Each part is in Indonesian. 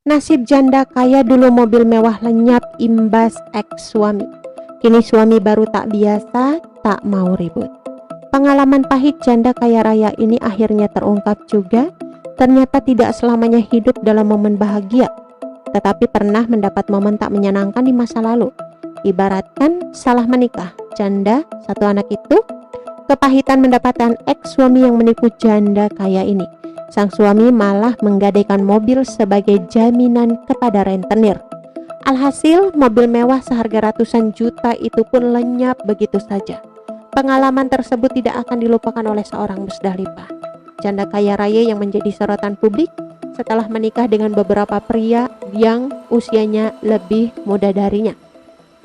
Nasib janda kaya dulu mobil mewah lenyap imbas ex-suami. Kini suami baru tak biasa, tak mau ribut. Pengalaman pahit janda kaya raya ini akhirnya terungkap juga. Ternyata tidak selamanya hidup dalam momen bahagia, tetapi pernah mendapat momen tak menyenangkan di masa lalu. Ibaratkan salah menikah, janda satu anak itu, kepahitan mendapatkan ex-suami yang menipu janda kaya ini. Sang suami malah menggadaikan mobil sebagai jaminan kepada rentenir. Alhasil, mobil mewah seharga ratusan juta itu pun lenyap begitu saja. Pengalaman tersebut tidak akan dilupakan oleh seorang Musdalifah, janda kaya raya yang menjadi sorotan publik setelah menikah dengan beberapa pria yang usianya lebih muda darinya.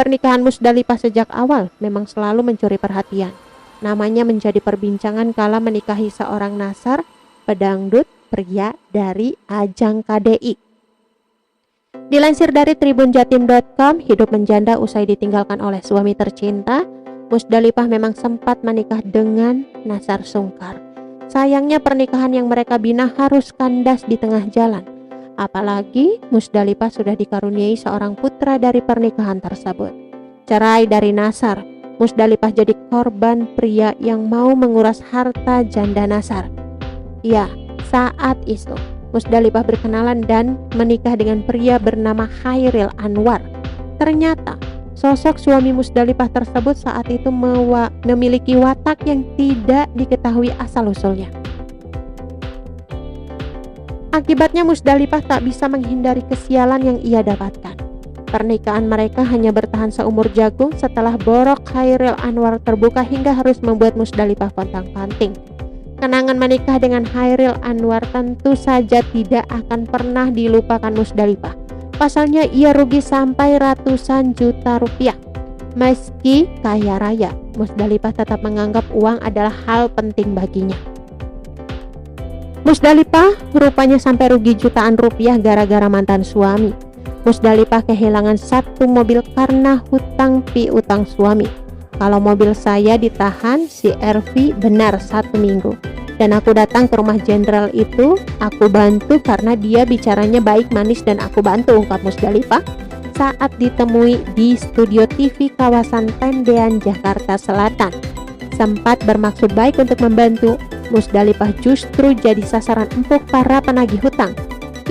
Pernikahan Musdalifah sejak awal memang selalu mencuri perhatian. Namanya menjadi perbincangan kala menikahi seorang nasar pedangdut pria dari ajang KDI. Dilansir dari tribunjatim.com, hidup menjanda usai ditinggalkan oleh suami tercinta, Musdalifah memang sempat menikah dengan Nasar Sungkar. Sayangnya pernikahan yang mereka bina harus kandas di tengah jalan. Apalagi Musdalifah sudah dikaruniai seorang putra dari pernikahan tersebut. Cerai dari Nasar, Musdalifah jadi korban pria yang mau menguras harta janda Nasar. Ya, saat itu Musdalifah berkenalan dan menikah dengan pria bernama Khairil Anwar. Ternyata sosok suami Musdalifah tersebut saat itu memiliki watak yang tidak diketahui asal-usulnya. Akibatnya Musdalifah tak bisa menghindari kesialan yang ia dapatkan. Pernikahan mereka hanya bertahan seumur jagung setelah borok Khairil Anwar terbuka hingga harus membuat Musdalifah pontang-panting. Kenangan menikah dengan Khairil Anwar tentu saja tidak akan pernah dilupakan Musdalifah. Pasalnya ia rugi sampai ratusan juta rupiah. Meski kaya raya, Musdalifah tetap menganggap uang adalah hal penting baginya. Musdalifah rupanya sampai rugi jutaan rupiah gara-gara mantan suami. Musdalifah kehilangan satu mobil karena hutang piutang suami. Kalau mobil saya ditahan si RV benar 1 minggu. Dan aku datang ke rumah jenderal itu, aku bantu karena dia bicaranya baik manis dan aku bantu, ungkap Musdalifah saat ditemui di studio TV kawasan Tendean, Jakarta Selatan. Sempat bermaksud baik untuk membantu, Musdalifah justru jadi sasaran empuk para penagih hutang.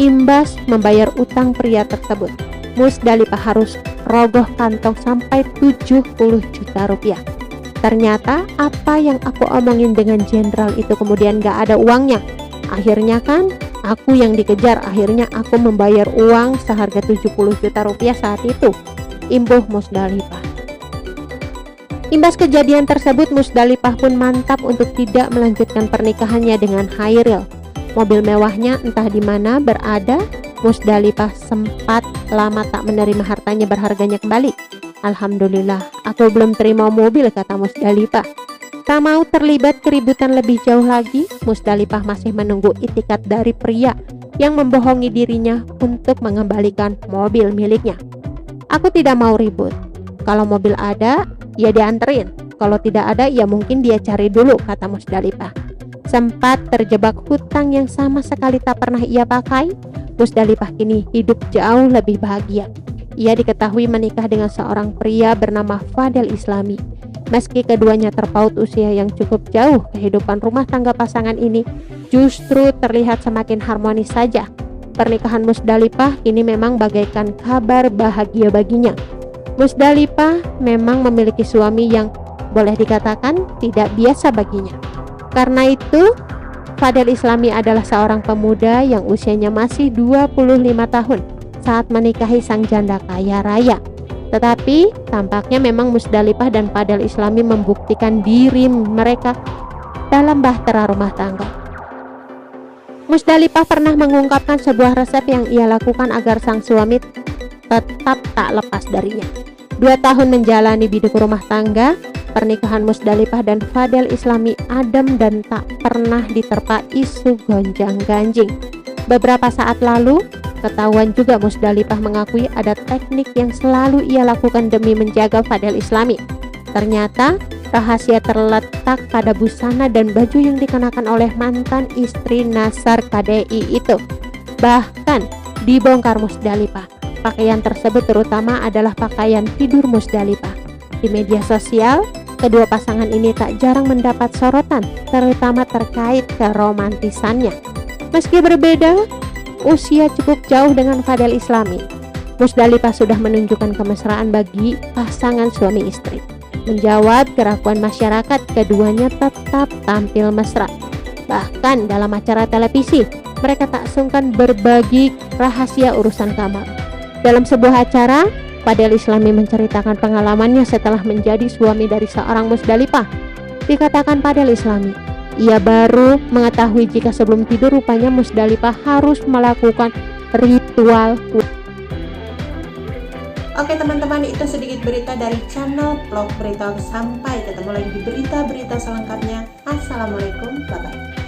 Imbas membayar utang pria tersebut, Musdalifah harus rogoh kantong sampai 70 juta rupiah. Ternyata apa yang aku omongin dengan jenderal itu kemudian gak ada uangnya. Akhirnya kan aku yang dikejar, akhirnya aku membayar uang seharga 70 juta rupiah saat itu, imbuh Musdalifah. Imbas kejadian tersebut, Musdalifah pun mantap untuk tidak melanjutkan pernikahannya dengan Khairil. Mobil mewahnya entah di mana berada, Musdalifah sempat lama tak menerima hartanya berharganya kembali. Alhamdulillah, aku belum terima mobil, kata Musdalifah. Tak mau terlibat keributan lebih jauh lagi, Musdalifah masih menunggu itikat dari pria yang membohongi dirinya untuk mengembalikan mobil miliknya. Aku tidak mau ribut. Kalau mobil ada, ya dianterin. Kalau tidak ada, ya mungkin dia cari dulu, kata Musdalifah. Sempat terjebak hutang yang sama sekali tak pernah ia pakai, Musdalifah kini hidup jauh lebih bahagia. Ia diketahui menikah dengan seorang pria bernama Fadel Islami. Meski keduanya terpaut usia yang cukup jauh, kehidupan rumah tangga pasangan ini justru terlihat semakin harmonis saja. Pernikahan Musdalifah ini memang bagaikan kabar bahagia baginya. Musdalifah memang memiliki suami yang boleh dikatakan tidak biasa baginya. Karena itu, Fadel Islami adalah seorang pemuda yang usianya masih 25 tahun saat menikahi sang janda kaya raya. Tetapi tampaknya memang Musdalifah dan Fadel Islami membuktikan diri mereka dalam bahtera rumah tangga. Musdalifah pernah mengungkapkan sebuah resep yang ia lakukan agar sang suami tetap tak lepas darinya. 2 tahun menjalani biduk rumah tangga, pernikahan Musdalifah dan Fadel Islami adem dan tak pernah diterpa isu gonjang-ganjing. Beberapa saat lalu, ketahuan juga Musdalifah mengakui ada teknik yang selalu ia lakukan demi menjaga Fadel Islami. Ternyata, rahasia terletak pada busana dan baju yang dikenakan oleh mantan istri Nasar KDI itu. Bahkan, dibongkar Musdalifah. Pakaian tersebut terutama adalah pakaian tidur Musdalifah. Di media sosial, kedua pasangan ini tak jarang mendapat sorotan, terutama terkait keromantisannya. Meski berbeda usia cukup jauh dengan Fadel Islami, Musdalifah sudah menunjukkan kemesraan bagi pasangan suami istri. Menjawab keraguan masyarakat, keduanya tetap tampil mesra. Bahkan dalam acara televisi, mereka tak sungkan berbagi rahasia urusan kamar. Dalam sebuah acara, Fadel Islami menceritakan pengalamannya setelah menjadi suami dari seorang Musdalifah. Dikatakan Fadel Islami, ia baru mengetahui jika sebelum tidur rupanya Musdalifah harus melakukan ritual. Oke teman-teman, itu sedikit berita dari channel Vlog Berita. Sampai ketemu lagi di berita-berita selengkapnya. Assalamualaikum, bye-bye.